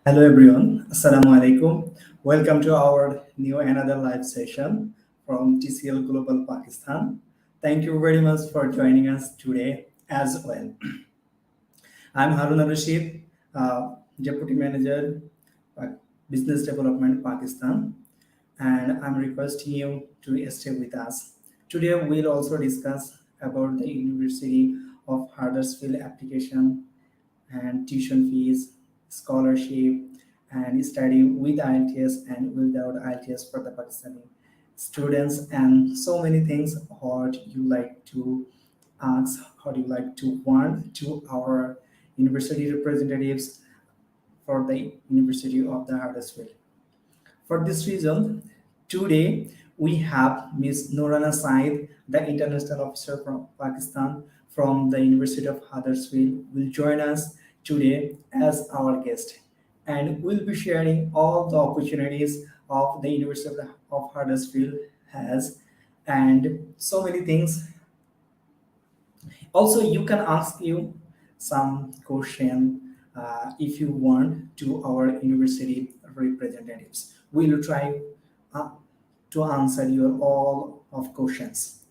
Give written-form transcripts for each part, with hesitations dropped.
Hello everyone, Assalamu alaikum. Welcome to our new another live session from TCL Global Pakistan. Thank you very much for joining us today as well. I'm Haruna Rashid, Deputy Manager, uh, Business Development Pakistan, and I'm requesting you to stay with us. Today we'll also discuss about the University of Huddersfield application and tuition fees, scholarship, and study with IELTS and without IELTS for the Pakistani students, and so many things. What you like to ask, how do you like to want to our university representatives for the University of the Huddersfield. For this reason, today we have Miss Noorana Syed, the international officer from Pakistan from the University of Huddersfield, will join us today as our guest. And we'll be sharing all the opportunities of the University of Huddersfield has and so many things. Also, you can ask you some question if you want to our university representatives. We'll try uh, to answer your all of questions.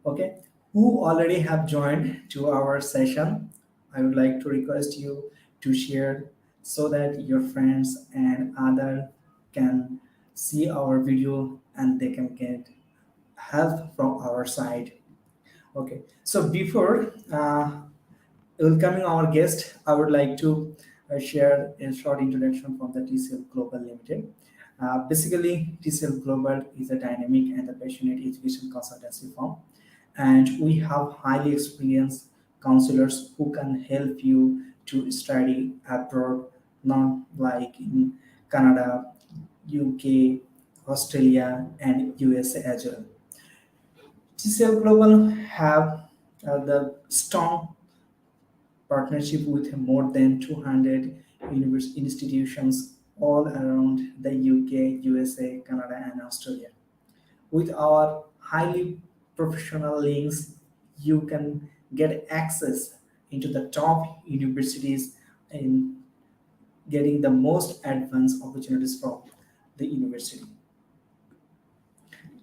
Okay, who already have joined to our session? I would like to request you to share so that your friends and other can see our video and they can get help from our side. Okay, so before welcoming our guest, I would like to share a short introduction from the TCL Global Limited. Basically, TCL Global is a dynamic and a passionate education consultancy firm, and we have highly experienced counselors who can help you to study abroad, not like in Canada, UK, Australia, and USA as well. TCL Global have the strong partnership with more than 200 institutions all around the UK, USA, Canada, and Australia. With our highly professional links, you can get access into the top universities and getting the most advanced opportunities from the university.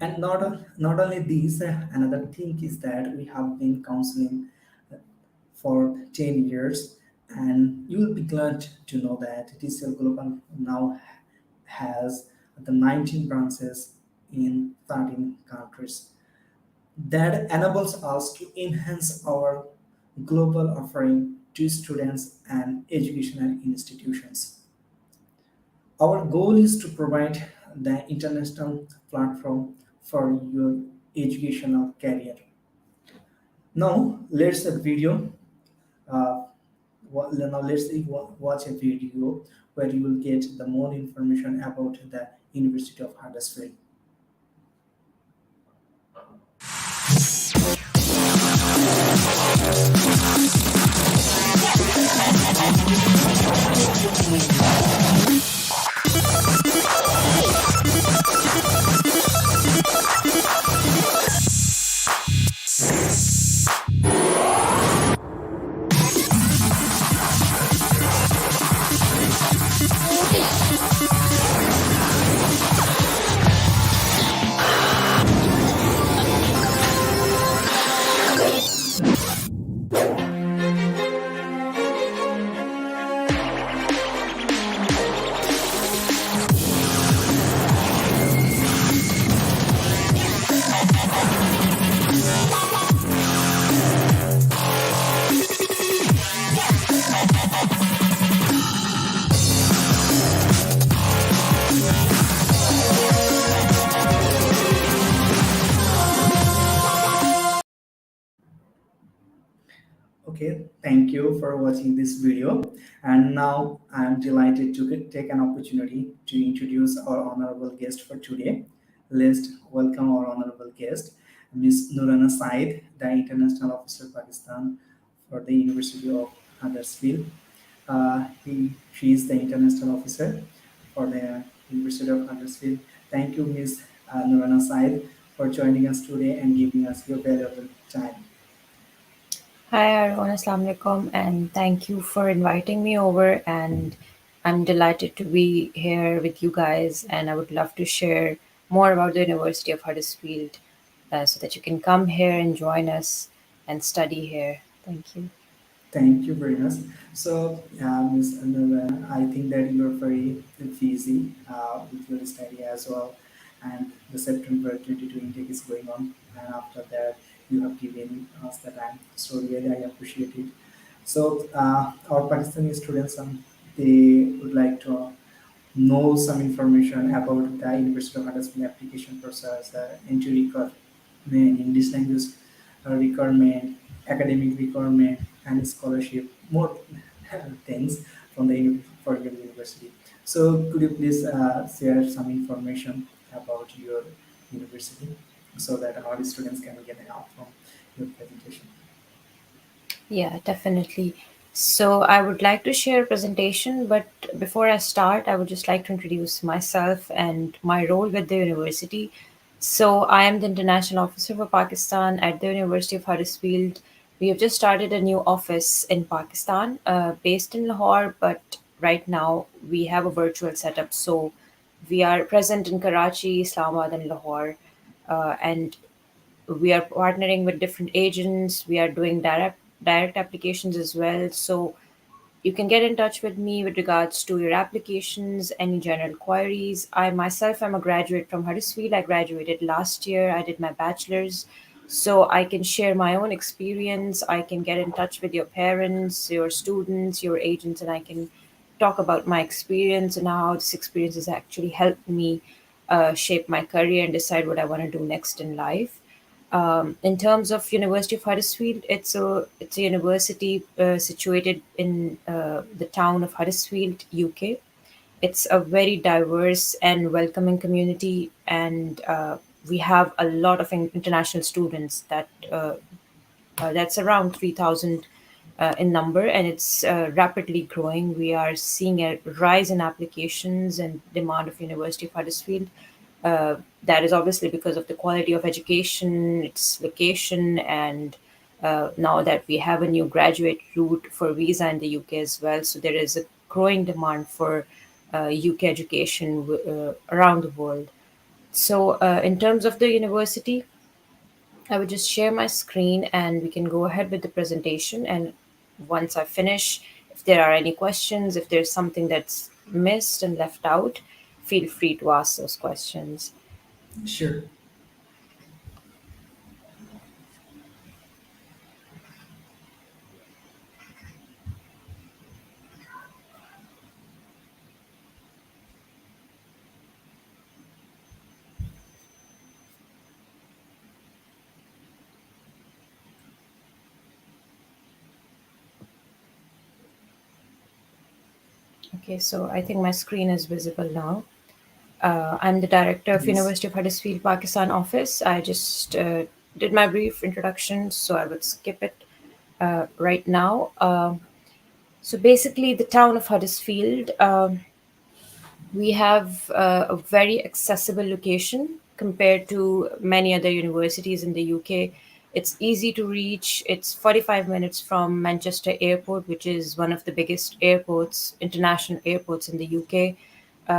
And not only these, another thing is that we have been counseling for 10 years, and you will be glad to know that TCL Global now has the 19 branches in 13 countries. That enables us to enhance our global offering to students and educational institutions. Our goal is to provide the international platform for your educational career. Now, let's a video. Now let's watch a video where you will get the more information about the University of Huddersfield. Okay, thank you for watching this video. And now I'm delighted to take an opportunity to introduce our honorable guest for today. Let's welcome our honorable guest, Ms. Noorana Syed, the International Officer Pakistan for the University of Huddersfield. She is the international officer for the University of Huddersfield. Thank you, Ms. Noorana Syed, for joining us today and giving us your valuable time. Hi everyone, Assalamu alaikum, and thank you for inviting me over. And I'm delighted to be here with you guys, and I would love to share more about the University of Huddersfield so that you can come here and join us and study here. Thank you. Thank you very much. So, Ms. Noorana, I think that you're very busy with your study as well, and the September 22 intake is going on, and after that, you have given us the time. So, really, I appreciate it. So, our Pakistani students, they would like to know some information about the University of Huddersfield application process, entry requirement, English language requirement, academic requirement, and scholarship, more things from the for your university. So, could you please share some information about your university so that our students can get help from your presentation? Yeah, definitely. So I would like to share a presentation, but before I start, I would just like to introduce myself and my role with the university. So I am the International Officer for Pakistan at the University of Huddersfield. We have just started a new office in Pakistan, based in Lahore, but right now we have a virtual setup. So we are present in Karachi, Islamabad, and Lahore. And we are partnering with different agents. We are doing direct applications as well. So you can get in touch with me with regards to your applications, any general queries. I myself am a graduate from Huddersfield. I graduated last year. I did my bachelor's. So I can share my own experience. I can get in touch with your parents, your students, your agents, and I can talk about my experience and how this experience has actually helped me shape my career and decide what I want to do next in life. In terms of University of Huddersfield, it's a university situated in the town of Huddersfield, UK. It's a very diverse and welcoming community, and we have a lot of international students that's around 3,000 in number, and it's rapidly growing. We are seeing a rise in applications and demand of University of Huddersfield. That is obviously because of the quality of education, its location, and now that we have a new graduate route for visa in the UK as well. So there is a growing demand for UK education around the world. So, in terms of the university, I would just share my screen and we can go ahead with the presentation. And once I finish, if there are any questions, if there's something that's missed and left out, feel free to ask those questions. Sure. Okay, so I think my screen is visible now. I'm the director of Yes. University of Huddersfield Pakistan office. I just did my brief introduction, so I would skip it right now. So basically, the town of Huddersfield. We have a very accessible location compared to many other universities in the UK. It's easy to reach. It's 45 minutes from Manchester Airport, which is one of the biggest airports, international airports in the UK.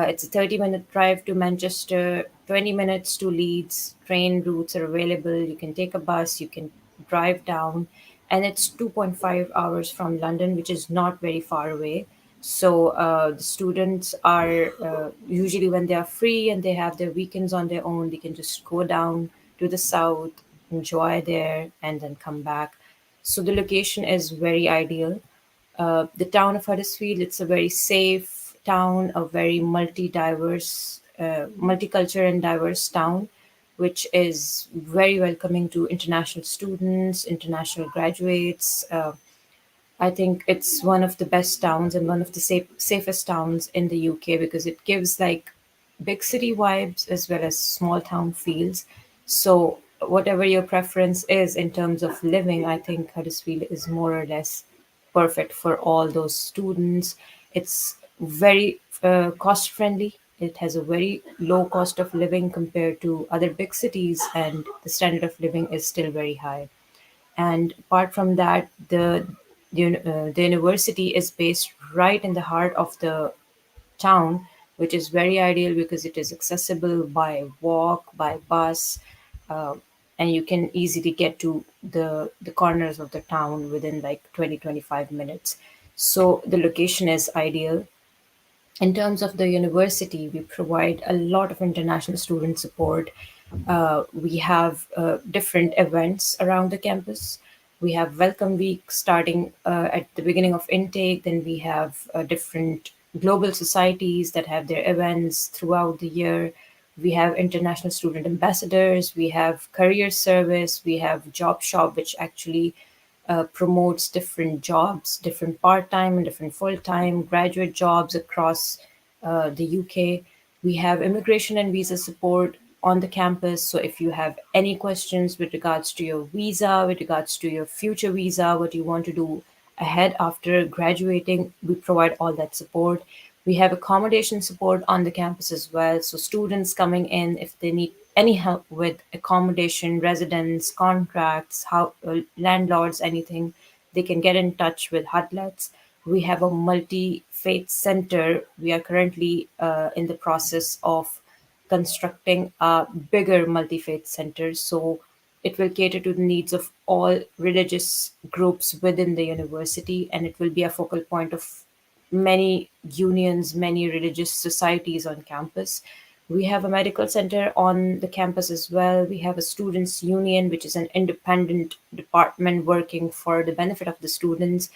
It's a 30-minute drive to Manchester, 20 minutes to Leeds. Train routes are available. You can take a bus, you can drive down, and it's 2.5 hours from London, which is not very far away. So the students are usually, when they are free and they have their weekends on their own, they can just go down to the south, enjoy there, and then come back. So the location is very ideal. The town of Huddersfield, it's a very safe town, a very multi-diverse, multicultural and diverse town, which is very welcoming to international students, international graduates. I think it's one of the best towns and one of the safest towns in the UK because it gives like big city vibes as well as small town feels. So, whatever your preference is in terms of living, I think Huddersfield is more or less perfect for all those students. It's very cost friendly. It has a very low cost of living compared to other big cities, and the standard of living is still very high. And apart from that, the university is based right in the heart of the town, which is very ideal because it is accessible by walk, by bus, uh, and you can easily get to the corners of the town within like 20-25 minutes. So the location is ideal. In terms of the university, we provide a lot of international student support. We have different events around the campus. We have Welcome Week starting at the beginning of intake. Then we have different global societies that have their events throughout the year. We have international student ambassadors. We have career service. We have job shop, which actually promotes different jobs, different part time and different full time graduate jobs across the UK. We have immigration and visa support on the campus. So if you have any questions with regards to your visa, with regards to your future visa, what you want to do ahead after graduating, we provide all that support. We have accommodation support on the campus as well. So students coming in, if they need any help with accommodation, residence, contracts, how landlords, anything, they can get in touch with Hudlets. We have a multi-faith center. We are currently in the process of constructing a bigger multi-faith center. So it will cater to the needs of all religious groups within the university, and it will be a focal point of many unions, many religious societies on campus. We have a medical center on the campus as well. We have a students' union, which is an independent department working for the benefit of the students.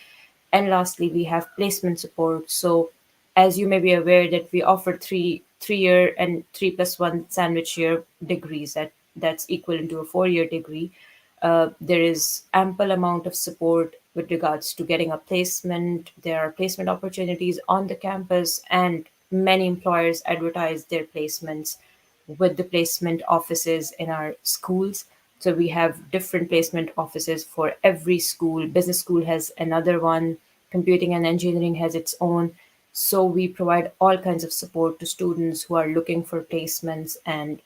And lastly, we have placement support. So, as you may be aware, that we offer three-year and 3+1 sandwich year degrees. That's equivalent to a 4-year degree. There is ample amount of support with regards to getting a placement. There are placement opportunities on the campus, and many employers advertise their placements with the placement offices in our schools. So we have different placement offices for every school. Business school has another one, computing and engineering has its own. So we provide all kinds of support to students who are looking for placements and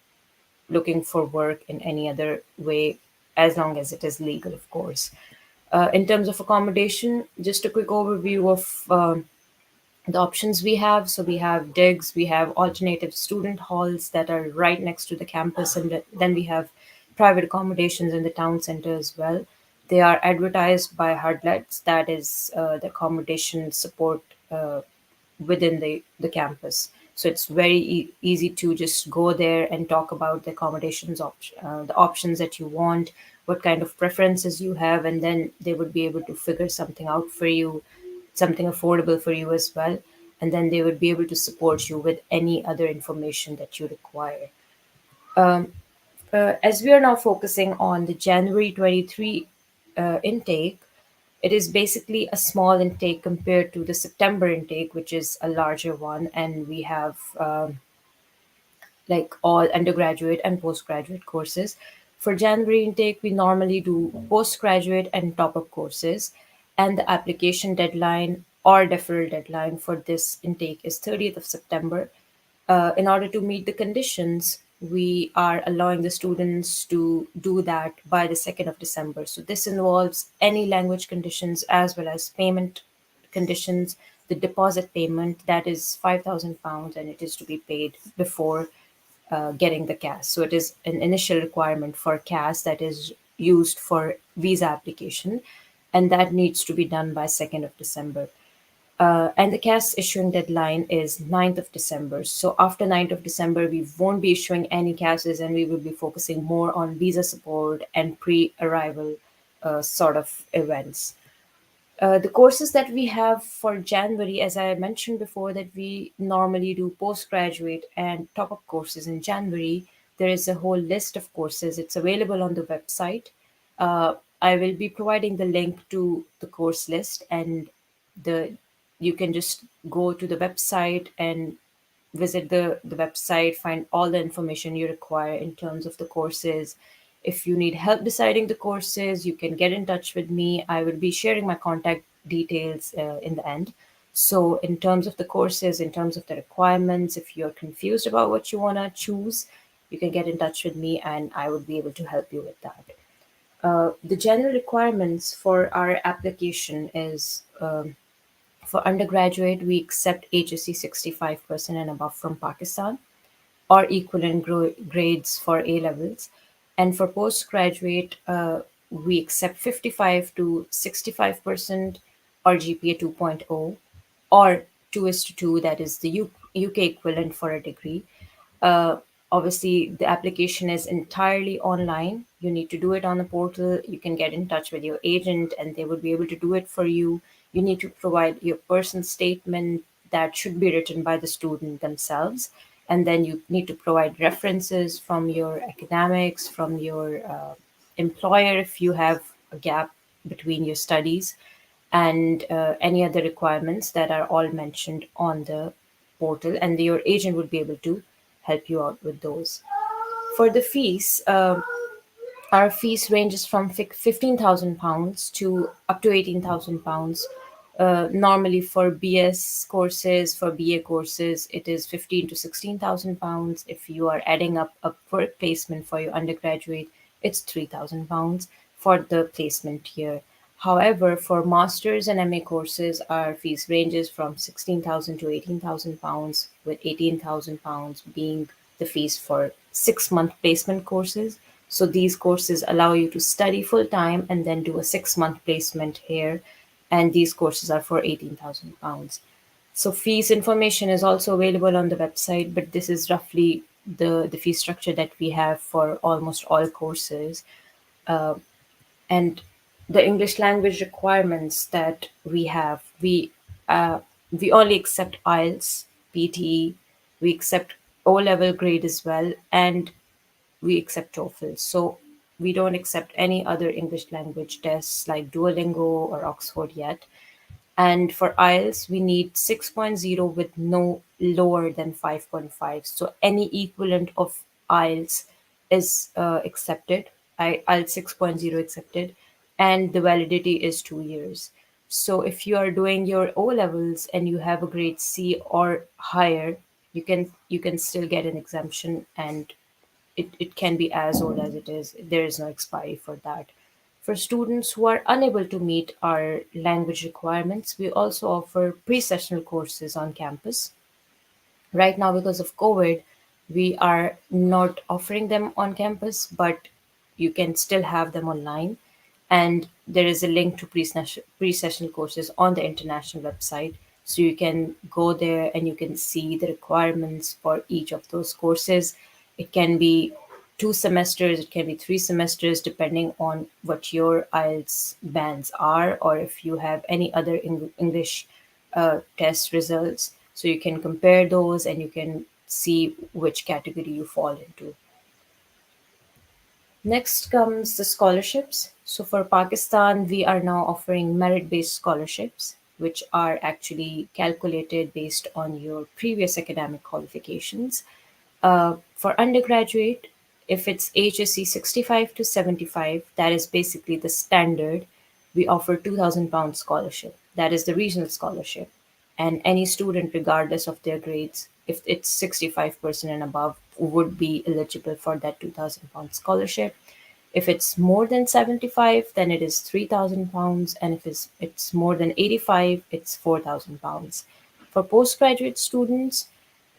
looking for work in any other way, as long as it is legal, of course. In terms of accommodation, just a quick overview of the options we have. So we have digs, we have alternative student halls that are right next to the campus, and then we have private accommodations in the town center as well. They are advertised by Hardlets, that is the accommodation support within the campus. So it's very easy to just go there and talk about the the options that you want, what kind of preferences you have, and then they would be able to figure something out for you, something affordable for you as well. And then they would be able to support you with any other information that you require. As we are now focusing on the January 23 intake, it is basically a small intake compared to the September intake, which is a larger one. And we have like all undergraduate and postgraduate courses. For January intake, we normally do postgraduate and top up courses, and the application deadline or deferral deadline for this intake is 30th of September. In order to meet the conditions, we are allowing the students to do that by the 2nd of December. So this involves any language conditions as well as payment conditions. The deposit payment, that is £5,000, and it is to be paid before getting the CAS. So it is an initial requirement for CAS that is used for visa application, and that needs to be done by 2nd of December. And the CAS issuing deadline is 9th of December. So after 9th of December, we won't be issuing any CASs, and we will be focusing more on visa support and pre-arrival sort of events. The courses that we have for January, as I mentioned before, that we normally do postgraduate and top up courses in January. There is a whole list of courses. It's available on the website. I will be providing the link to the course list, and the you can just go to the website and visit the website, find all the information you require in terms of the courses. If you need help deciding the courses, you can get in touch with me. I will be sharing my contact details in the end. So, in terms of the courses, in terms of the requirements, if you're confused about what you want to choose, you can get in touch with me and I would be able to help you with that. The general requirements for our application is For undergraduate, we accept HSC 65% and above from Pakistan, or equivalent grades for A levels. And for postgraduate, we accept 55 to 65% or GPA 2.0, or 2 is to 2, that is the UK equivalent for a degree. Uh, Obviously, the application is entirely online. You need to do it on the portal. You can get in touch with your agent and they will be able to do it for you. You need to provide your personal statement that should be written by the student themselves. And then you need to provide references from your academics, from your employer if you have a gap between your studies, and any other requirements that are all mentioned on the portal, and your agent would be able to help you out with those. For the fees, our fees ranges from £15,000 to up to £18,000. Normally for BS courses, for BA courses, it is 15 to £16,000. If you are adding up a work placement for your undergraduate, it's £3,000 for the placement year. However, for masters and MA courses, our fees ranges from 16,000 to £18,000, with £18,000 being the fees for 6 month placement courses. So these courses allow you to study full time and then do a 6 month placement here. And these courses are for £18,000. So fees information is also available on the website, but this is roughly the fee structure that we have for almost all courses. And the English language requirements that we have, uh, we only accept IELTS, PTE, we accept O level grade as well, and we accept TOEFL. So we don't accept any other English language tests like Duolingo or Oxford yet. And for IELTS, we need 6.0 with no lower than 5.5. So any equivalent of IELTS is accepted. IELTS 6.0 accepted, and the validity is 2 years. So if you are doing your O levels and you have a grade C or higher, you can still get an exemption, and it can be as old as it is. There is no expiry for that. For students who are unable to meet our language requirements, we also offer pre sessional courses on campus. Right now, because of COVID, we are not offering them on campus, but you can still have them online. And there is a link to pre-sessional courses on the international website. So you can go there and you can see the requirements for each of those courses. It can be 2 semesters, it can be 3 semesters, depending on what your IELTS bands are, or if you have any other English test results. So you can compare those and you can see which category you fall into. Next comes the scholarships. So for Pakistan, we are now offering merit based scholarships, which are actually calculated based on your previous academic qualifications. For undergraduate, if it's HSC 65 to 75, that is basically the standard. We offer £2,000 scholarship. That is the regional scholarship. And any student, regardless of their grades, if it's 65% and above, would be eligible for that £2,000 scholarship. If it's more than 75, then it is £3,000. And if it's more than 85, it's £4,000. For postgraduate students,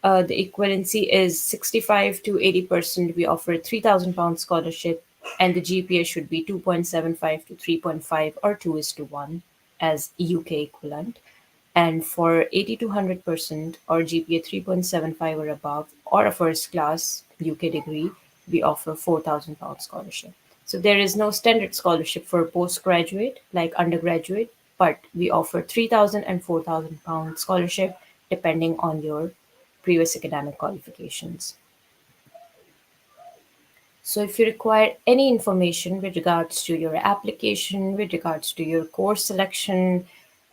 the equivalency is 65 to 80%. We offer £3,000 scholarship, and the GPA should be 2.75 to 3.5, or 2 is to 1 as UK equivalent. And for 80 to 100%, or GPA 3.75 or above, or a first class UK degree, we offer £4,000 scholarship. So there is no standard scholarship for postgraduate like undergraduate, but we offer 3,000 and £4,000 scholarship depending on your previous academic qualifications. So if you require any information with regards to your application, with regards to your course selection,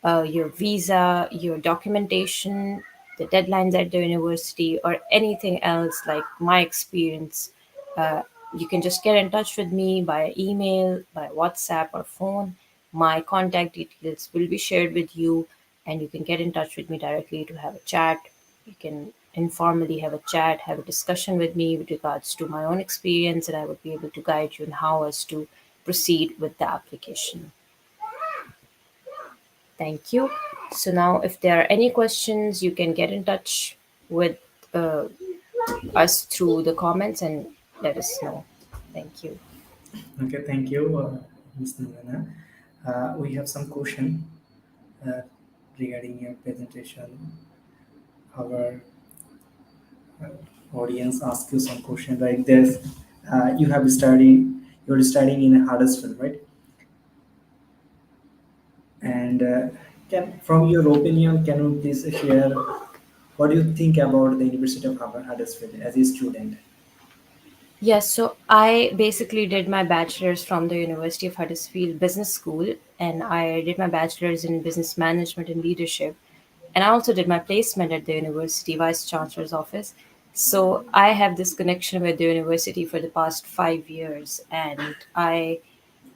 your visa, your documentation, the deadlines at the university, or anything else like my experience, uh, you can just get in touch with me by email, by WhatsApp, or phone. My contact details will be shared with you, and you can get in touch with me directly to have a chat. You can informally have a chat, have a discussion with me with regards to my own experience, and I would be able to guide you on how as to proceed with the application. Thank you. So now, if there are any questions, you can get in touch with uh, us through the comments and let us know. Thank you. Okay, thank you, Ms. Noorana. We have some question uh, regarding your presentation. Our audience ask you some question like this. You're studying in Huddersfield, right? And can, from your opinion, can you please share what do you think about the University of Huddersfield as a student? Yes, so I basically did my bachelor's from the University of Huddersfield Business School, and I did my bachelor's in business management and leadership. And I also did my placement at the University Vice Chancellor's office. So I have this connection with the university for the past 5 years, and I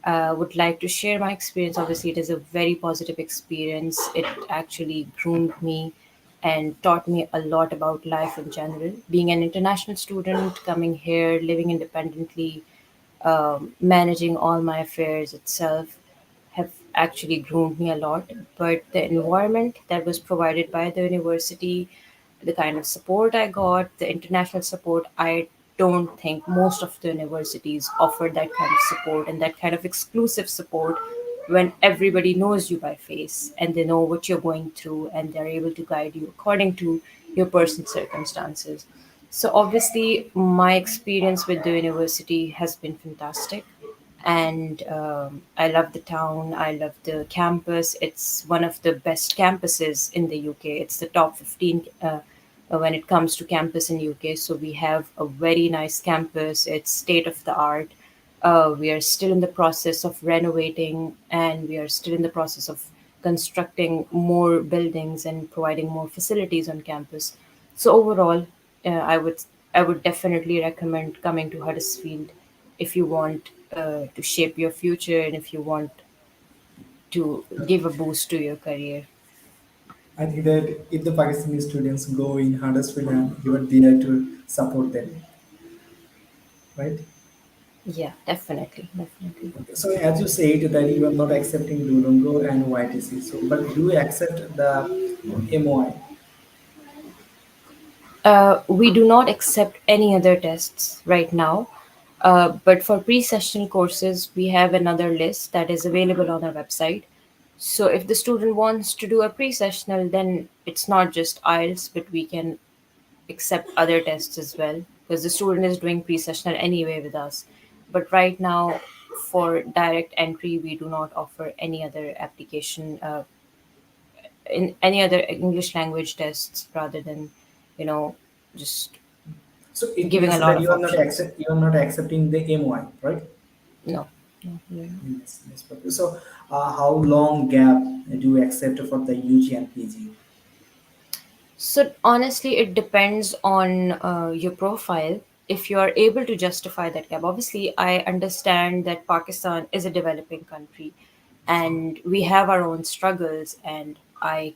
would like to share my experience. Obviously, it is a very positive experience. It actually groomed me and taught me a lot about life in general. Being an international student, coming here, living independently, managing all my affairs itself have actually groomed me a lot. But the environment that was provided by the university, the kind of support I got, the international support, I don't think most of the universities offer that kind of support and that kind of exclusive support when everybody knows you by face and they know what you're going through and they're able to guide you according to your personal circumstances. So, obviously, my experience with the university has been fantastic. And I love the town, I love the campus. It's one of the best campuses in the UK. It's the top 15 when it comes to campus in UK. So we have a very nice campus. It's state of the art. We are still in the process of renovating, and we are still in the process of constructing more buildings and providing more facilities on campus. So overall, I would definitely recommend coming to Huddersfield if you want to shape your future and if you want to give a boost to your career. I think that if the Pakistani students go in Huddersfield, and you are there to support them, right? Yeah, definitely, definitely. Okay. So as you said that you are not accepting Duolingo and YTC, so but do you accept the MOI? We do not accept any other tests right now, but for pre-sessional courses, we have another list that is available on our website. So if the student wants to do a pre-sessional, then it's not just IELTS, but we can accept other tests as well because the student is doing pre-sessional anyway with us. But right now, for direct entry, we do not offer any other application in any other English language tests rather than, you know, just So it giving a means lot that of options. you are not accepting the MOI, right? No, no, no. Yes, yes. So how long gap do you accept for the UG and PG? So honestly, it depends on your profile. If you are able to justify that gap, obviously, I understand that Pakistan is a developing country, and we have our own struggles. And I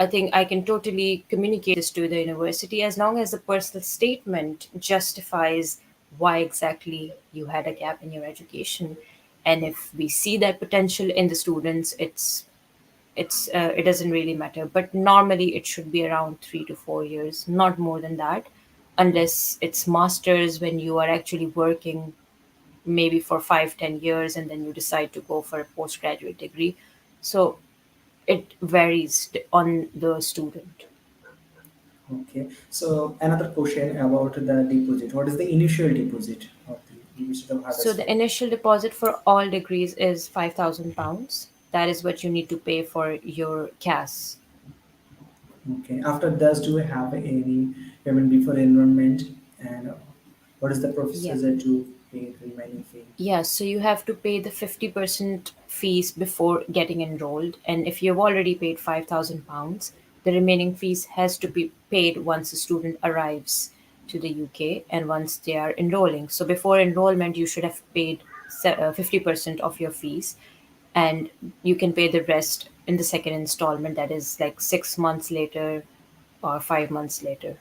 think I can totally communicate this to the university as long as the personal statement justifies why exactly you had a gap in your education. And if we see that potential in the students, it doesn't really matter. But normally it should be around 3 to 4 years, not more than that, unless it's masters when you are actually working maybe for 5-10 years and then you decide to go for a postgraduate degree. So it varies on the student. Okay. So another question about the deposit. What is the initial deposit of the University of So the Huddersfield? initial deposit for all degrees is £5,000. That is what you need to pay for your CAS. Okay. After that, do we have any payment before enrollment? And what is the Yeah. procedure to pay the remaining fee? Yeah, so you have to pay the 50% fees before getting enrolled. And if you've already paid £5,000, the remaining fees has to be paid once a student arrives to the UK and once they are enrolling. So before enrollment, you should have paid 50% of your fees, and you can pay the rest in the second installment, that is like 6 months later or 5 months later.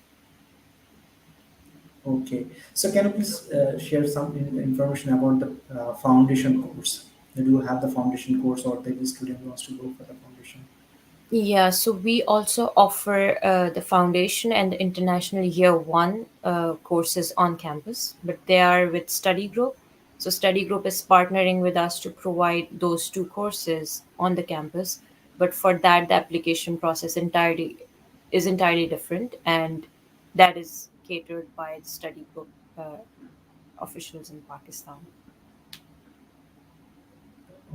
Okay. So can you please share some information about the foundation course? Do you have the foundation course, or the student wants to go for the foundation? Yeah, so we also offer the foundation and the international year one courses on campus, but they are with study group. So study group is partnering with us to provide those two courses on the campus. But for that, the application process entirely different, and that is catered by the study group officials in Pakistan.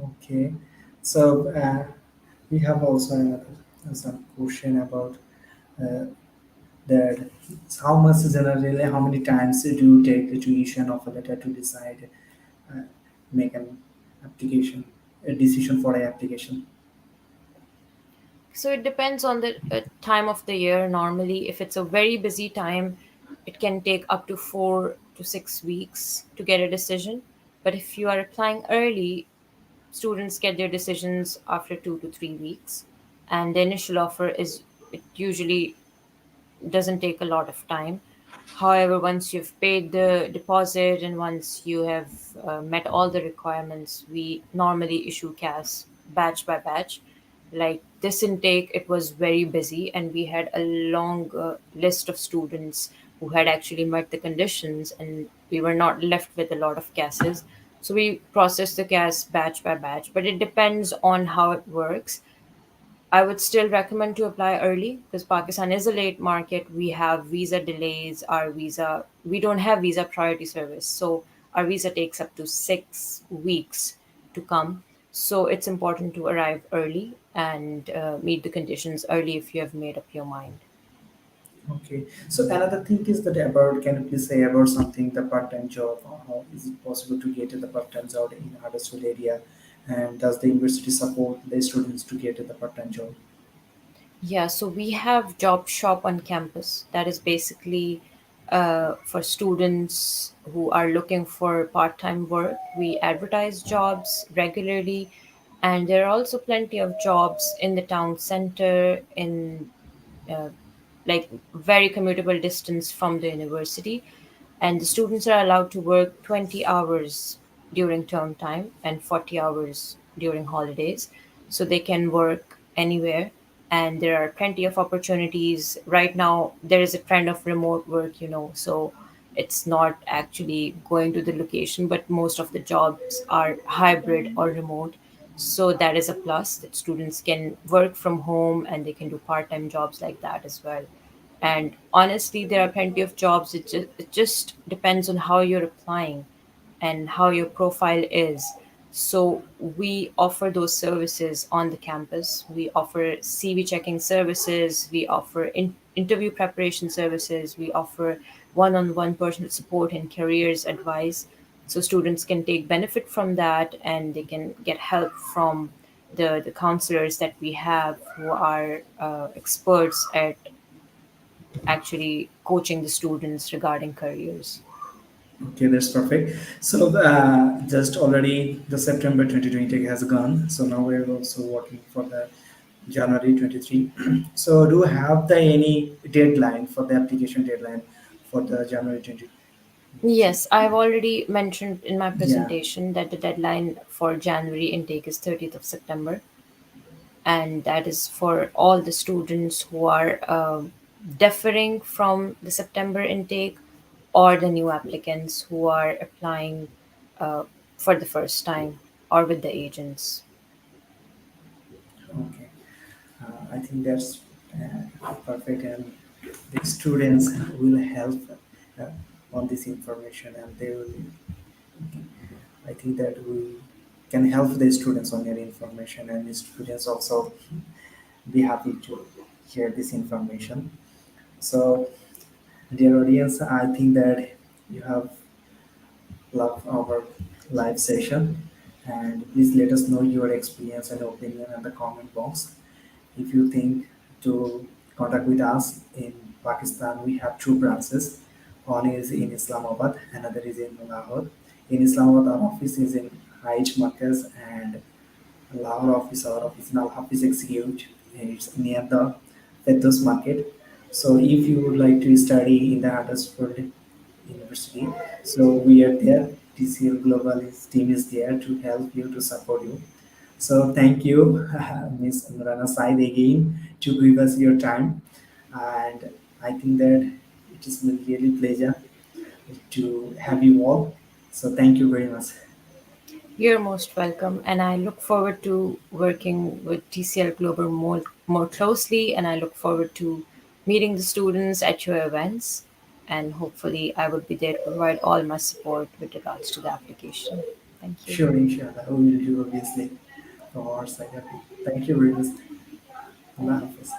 Okay, so we have also another some question about uh, that. How much generally, how many times do you take the tuition of a letter to decide, uh, make an application, a decision for an application? So it depends on the time of the year. Normally, if it's a very busy time, it can take up to 4 to 6 weeks to get a decision. But if you are applying early, students get their decisions after 2 to 3 weeks. And the initial offer is, it usually doesn't take a lot of time. However, once you've paid the deposit and once you have met all the requirements, we normally issue cash batch by batch. Like this intake, it was very busy, and we had a long list of students who had actually met the conditions, and we were not left with a lot of cases. So we processed the cash batch by batch, but it depends on how it works. I would still recommend to apply early because Pakistan is a late market. We have visa delays. We don't have visa priority service. So our visa takes up to 6 weeks to come. So it's important to arrive early and meet the conditions early if you have made up your mind. Okay. So another thing is that about, can you please say about something, the part-time job? How is it possible to get the part-time job in Huddersfield area? And does the university support the students to get the part-time job? Yeah, so we have job shop on campus. That is basically for students who are looking for part-time work. We advertise jobs regularly, and there are also plenty of jobs in the town center, in uh, like very commutable distance from the university, and the students are allowed to work 20 hours during term time and 40 hours during holidays, so they can work anywhere. And there are plenty of opportunities right now. There is a trend of remote work, so it's not actually going to the location, but most of the jobs are hybrid or remote. So that is a plus, that students can work from home and they can do part-time jobs like that as well. And honestly, there are plenty of jobs. It just depends on how you're applying and how your profile is. So we offer those services on the campus. We offer CV checking services. We offer interview preparation services. We offer one-on-one personal support and careers advice. So students can take benefit from that, and they can get help from the counselors that we have, who are experts at actually coaching the students regarding careers. Okay, that's perfect. So just already the September 2020 has gone. So now we're also working for the January 23. So do you have the any deadline for the application deadline for the January 2023? Yes, I've already mentioned in my Yeah. presentation that the deadline for January intake is 30th of September, and that is for all the students who are deferring from the September intake, or the new applicants who are applying uh, for the first time, or with the agents. Okay. I think that's perfect, and the students will help uh, on this information, and they will. I think that we can help the students on their information, and the students also be happy to hear this information. So, dear audience, I think that you have loved our live session, and please let us know your experience and opinion in the comment box. If you think to contact with us in Pakistan, we have two branches. One is in Islamabad, another is in Lahore. In Islamabad, our office is in Haj Markaz, and our office in Al Hafiz Execute. It's near the Fedos Market. So if you would like to study in the Huddersfield University, so we are there. TCL Global team is there to help you, to support you. So thank you, Miss Noorana Syed, again to give us your time, and I think that it is really pleasure to have you all. So thank you very much. You're most welcome, and I look forward to working with TCL Global more closely, and I look forward to meeting the students at your events, and hopefully I would be there to provide all my support with regards to the application. Thank you. Sure, inshallah, we will do obviously from our side. Okay. Thank you very much. Allah Hafiz.